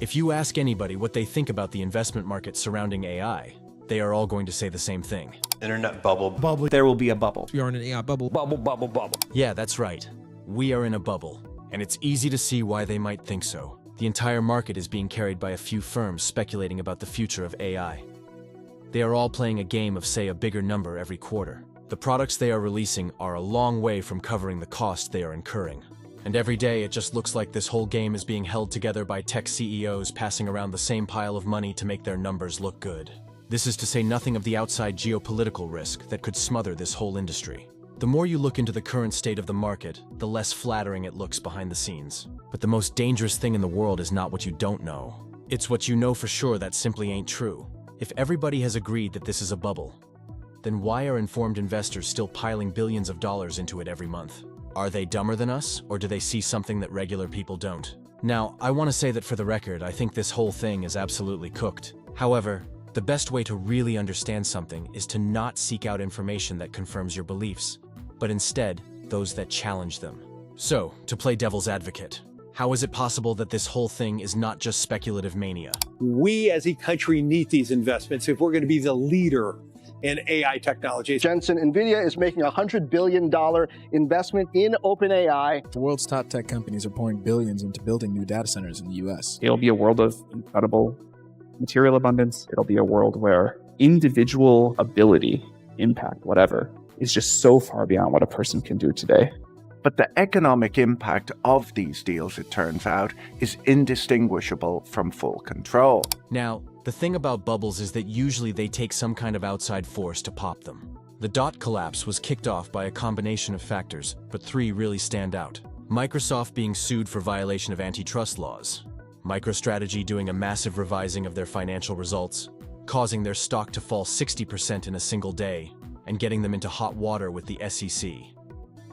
If you ask anybody what they think about the investment market surrounding AI, they are all going to say the same thing. Internet bubble. There will be a bubble. We are in an AI bubble. Bubble. Yeah, that's right. We are in a bubble, and it's easy to see why they might think so. The entire market is being carried by a few firms speculating about the future of AI. They are all playing a game of, say, a bigger number every quarter. The products they are releasing are a long way from covering the cost they are incurring. And every day it just looks like this whole game is being held together by tech CEOs passing around the same pile of money to make their numbers look good. This is to say nothing of the outside geopolitical risk that could smother this whole industry. The more you look into the current state of the market, the less flattering it looks behind the scenes. But the most dangerous thing in the world is not what you don't know. It's what you know for sure that simply ain't true. If everybody has agreed that this is a bubble, then why are informed investors still piling billions of dollars into it every month? Are they dumber than us, or do they see something that regular people don't? Now, I want to say that for the record, I think this whole thing is absolutely cooked. However, the best way to really understand something is to not seek out information that confirms your beliefs, but instead, those that challenge them. So, to play devil's advocate, how is it possible that this whole thing is not just speculative mania? We as a country need these investments if we're going to be the leader in AI technology. Jensen, NVIDIA is making a $100 billion investment in OpenAI. The world's top tech companies are pouring billions into building new data centers in the US. It'll be a world of incredible material abundance. It'll be a world where individual ability, impact, whatever, is just so far beyond what a person can do today. But the economic impact of these deals, it turns out, is indistinguishable from full control. Now, the thing about bubbles is that usually they take some kind of outside force to pop them. The dot collapse was kicked off by a combination of factors, but three really stand out. Microsoft being sued for violation of antitrust laws, MicroStrategy doing a massive revising of their financial results, causing their stock to fall 60% in a single day, and getting them into hot water with the SEC.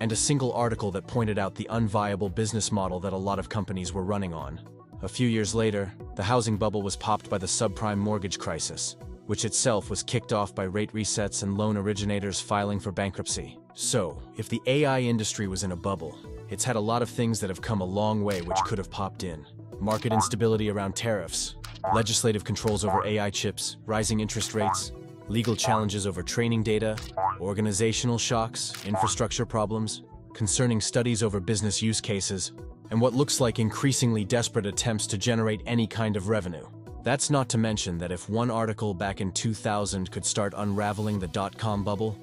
And a single article that pointed out the unviable business model that a lot of companies were running on. A few years later, the housing bubble was popped by the subprime mortgage crisis, which itself was kicked off by rate resets and loan originators filing for bankruptcy. So, if the AI industry was in a bubble, it's had a lot of things that have come a long way which could have popped in. Market instability around tariffs, legislative controls over AI chips, rising interest rates, legal challenges over training data, organizational shocks, infrastructure problems, concerning studies over business use cases, and what looks like increasingly desperate attempts to generate any kind of revenue. That's not to mention that if one article back in 2000 could start unraveling the dot-com bubble,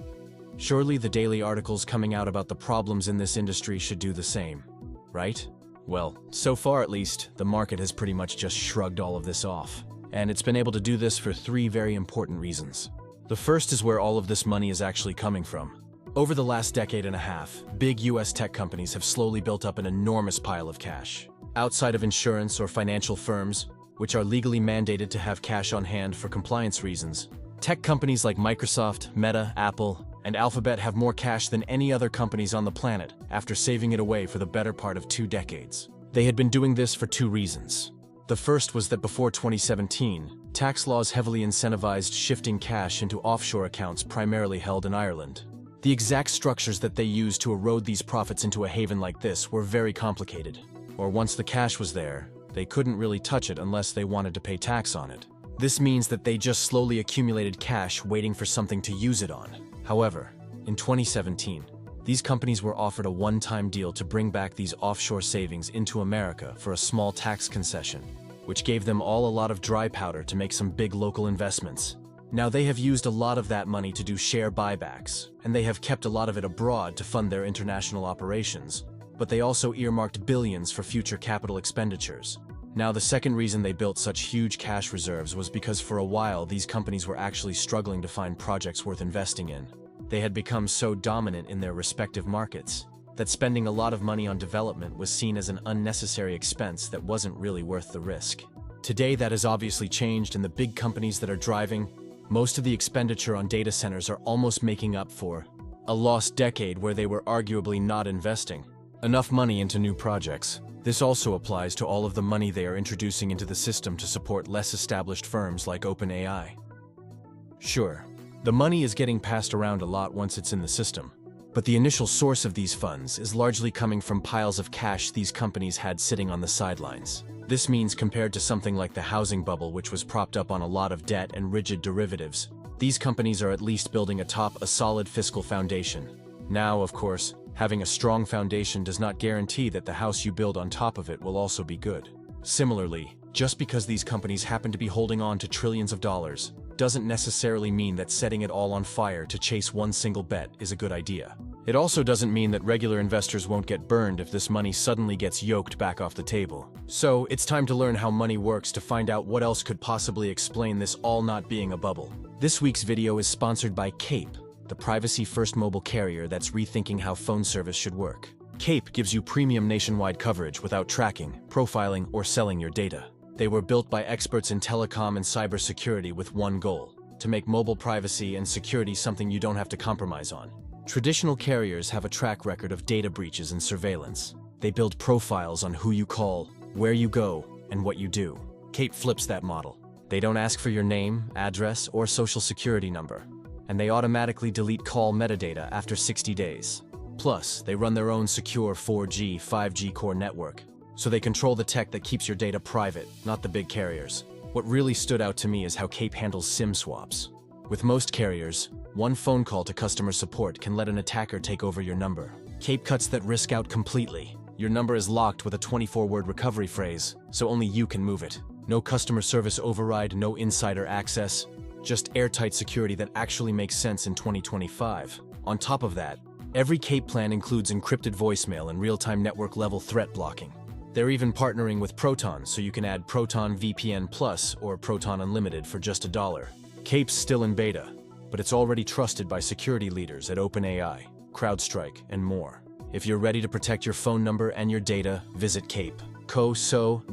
surely the daily articles coming out about the problems in this industry should do the same, right? Well, so far at least, the market has pretty much just shrugged all of this off. And it's been able to do this for three very important reasons. The first is where all of this money is actually coming from. Over the last decade and a half, big US tech companies have slowly built up an enormous pile of cash. Outside of insurance or financial firms, which are legally mandated to have cash on hand for compliance reasons, tech companies like Microsoft, Meta, Apple, and Alphabet have more cash than any other companies on the planet after saving it away for the better part of 2 decades. They had been doing this for two reasons. The first was that before 2017, tax laws heavily incentivized shifting cash into offshore accounts primarily held in Ireland. The exact structures that they used to erode these profits into a haven like this were very complicated. Or once the cash was there, they couldn't really touch it unless they wanted to pay tax on it. This means that they just slowly accumulated cash waiting for something to use it on. However, in 2017, these companies were offered a one-time deal to bring back these offshore savings into America for a small tax concession, which gave them all a lot of dry powder to make some big local investments. Now they have used a lot of that money to do share buybacks, and they have kept a lot of it abroad to fund their international operations, but they also earmarked billions for future capital expenditures. Now the second reason they built such huge cash reserves was because for a while these companies were actually struggling to find projects worth investing in. They had become so dominant in their respective markets that spending a lot of money on development was seen as an unnecessary expense that wasn't really worth the risk. Today that has obviously changed, and the big companies that are driving most of the expenditure on data centers are almost making up for a lost decade where they were arguably not investing enough money into new projects. This also applies to all of the money they are introducing into the system to support less established firms like OpenAI. Sure, the money is getting passed around a lot once it's in the system, but the initial source of these funds is largely coming from piles of cash these companies had sitting on the sidelines. This means compared to something like the housing bubble, which was propped up on a lot of debt and rigid derivatives, these companies are at least building atop a solid fiscal foundation. Now, of course, having a strong foundation does not guarantee that the house you build on top of it will also be good. Similarly, just because these companies happen to be holding on to trillions of dollars, doesn't necessarily mean that setting it all on fire to chase one single bet is a good idea. It also doesn't mean that regular investors won't get burned if this money suddenly gets yoked back off the table. So, it's time to learn how money works to find out what else could possibly explain this all not being a bubble. This week's video is sponsored by Cape, the privacy-first mobile carrier that's rethinking how phone service should work. Cape gives you premium nationwide coverage without tracking, profiling, or selling your data. They were built by experts in telecom and cybersecurity with one goal: to make mobile privacy and security something you don't have to compromise on. Traditional carriers have a track record of data breaches and surveillance. They build profiles on who you call, where you go, and what you do. Cape flips that model. They don't ask for your name, address, or social security number, and they automatically delete call metadata after 60 days. Plus, they run their own secure 4G, 5G core network, so they control the tech that keeps your data private, not the big carriers. What really stood out to me is how Cape handles SIM swaps. With most carriers, one phone call to customer support can let an attacker take over your number. Cape cuts that risk out completely. Your number is locked with a 24-word recovery phrase, so only you can move it. No customer service override, no insider access, just airtight security that actually makes sense in 2025. On top of that, every Cape plan includes encrypted voicemail and real-time network-level threat blocking. They're even partnering with Proton, so you can add Proton VPN Plus or Proton Unlimited for just $1. Cape's still in beta, but it's already trusted by security leaders at OpenAI, CrowdStrike, and more. If you're ready to protect your phone number and your data, visit Cape.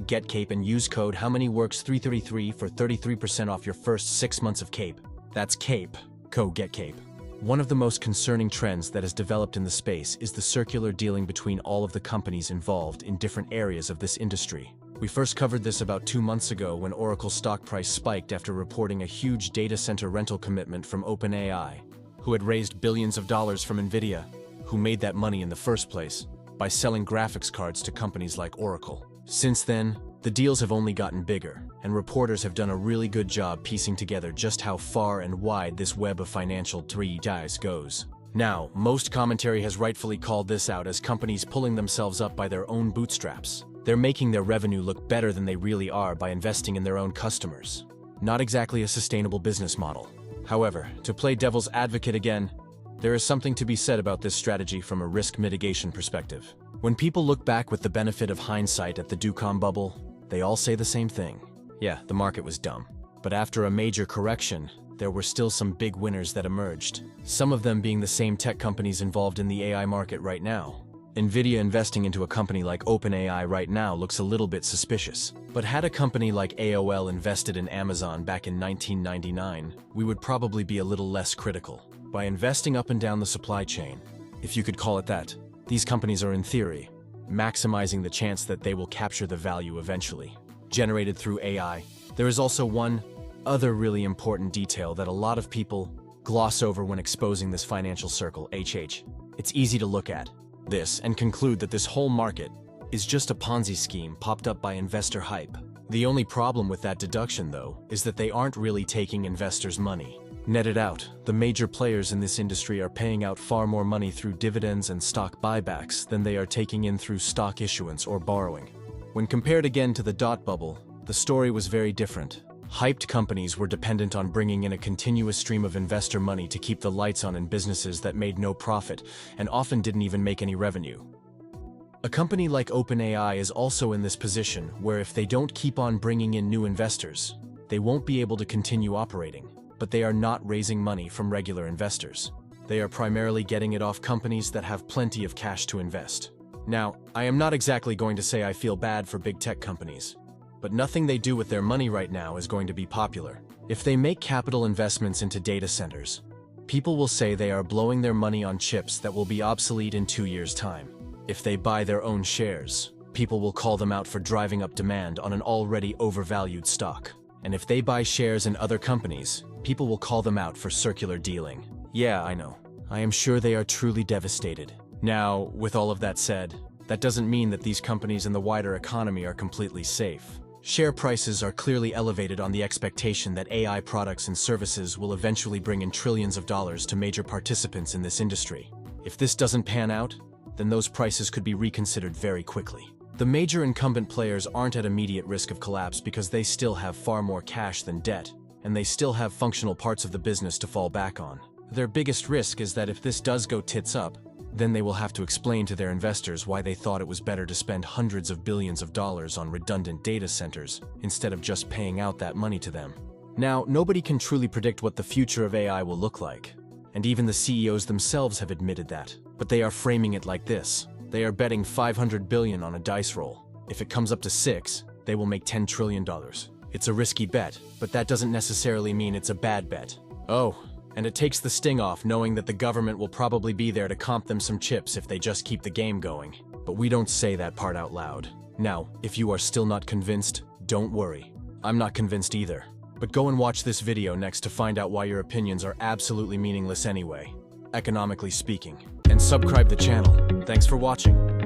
Get Cape and use code HowManyWorks333 for 33% off your first 6 months of Cape. That's Cape. Get Cape. One of the most concerning trends that has developed in the space is the circular dealing between all of the companies involved in different areas of this industry. We first covered this about 2 months ago when Oracle's stock price spiked after reporting a huge data center rental commitment from OpenAI, who had raised billions of dollars from NVIDIA, who made that money in the first place, by selling graphics cards to companies like Oracle. Since then, the deals have only gotten bigger, and reporters have done a really good job piecing together just how far and wide this web of financial treaties goes. Now, most commentary has rightfully called this out as companies pulling themselves up by their own bootstraps. They're making their revenue look better than they really are by investing in their own customers. Not exactly a sustainable business model. However, to play devil's advocate again, there is something to be said about this strategy from a risk mitigation perspective. When people look back with the benefit of hindsight at the dot-com bubble, they all say the same thing. Yeah, the market was dumb. But after a major correction, there were still some big winners that emerged. Some of them being the same tech companies involved in the AI market right now. NVIDIA investing into a company like OpenAI right now looks a little bit suspicious. But had a company like AOL invested in Amazon back in 1999, we would probably be a little less critical. By investing up and down the supply chain, if you could call it that, these companies are in theory maximizing the chance that they will capture the value eventually, generated through AI. There is also one other really important detail that a lot of people gloss over when exposing this financial circle, HH. It's easy to look at this and conclude that this whole market is just a Ponzi scheme popped up by investor hype. The only problem with that deduction, though, is that they aren't really taking investors' money. Netted out, the major players in this industry are paying out far more money through dividends and stock buybacks than they are taking in through stock issuance or borrowing. When compared again to the dot bubble, the story was very different. Hyped companies were dependent on bringing in a continuous stream of investor money to keep the lights on in businesses that made no profit and often didn't even make any revenue. A company like OpenAI is also in this position where if they don't keep on bringing in new investors, they won't be able to continue operating. But they are not raising money from regular investors. They are primarily getting it off companies that have plenty of cash to invest. Now, I am not exactly going to say I feel bad for big tech companies, but nothing they do with their money right now is going to be popular. If they make capital investments into data centers, people will say they are blowing their money on chips that will be obsolete in 2 years' time. If they buy their own shares, people will call them out for driving up demand on an already overvalued stock. And if they buy shares in other companies, people will call them out for circular dealing. Yeah, I know. I am sure they are truly devastated. Now, with all of that said, that doesn't mean that these companies and the wider economy are completely safe. Share prices are clearly elevated on the expectation that AI products and services will eventually bring in trillions of dollars to major participants in this industry. If this doesn't pan out, then those prices could be reconsidered very quickly. The major incumbent players aren't at immediate risk of collapse because they still have far more cash than debt, and they still have functional parts of the business to fall back on. Their biggest risk is that if this does go tits up, then they will have to explain to their investors why they thought it was better to spend hundreds of billions of dollars on redundant data centers instead of just paying out that money to them. Now, nobody can truly predict what the future of AI will look like, and even the CEOs themselves have admitted that. But they are framing it like this. They are betting $500 billion on a dice roll. If it comes up to 6, they will make $10 trillion. It's a risky bet, but that doesn't necessarily mean it's a bad bet. Oh, and it takes the sting off knowing that the government will probably be there to comp them some chips if they just keep the game going. But we don't say that part out loud. Now, if you are still not convinced, don't worry. I'm not convinced either. But go and watch this video next to find out why your opinions are absolutely meaningless anyway, economically speaking. And subscribe the channel. Thanks for watching.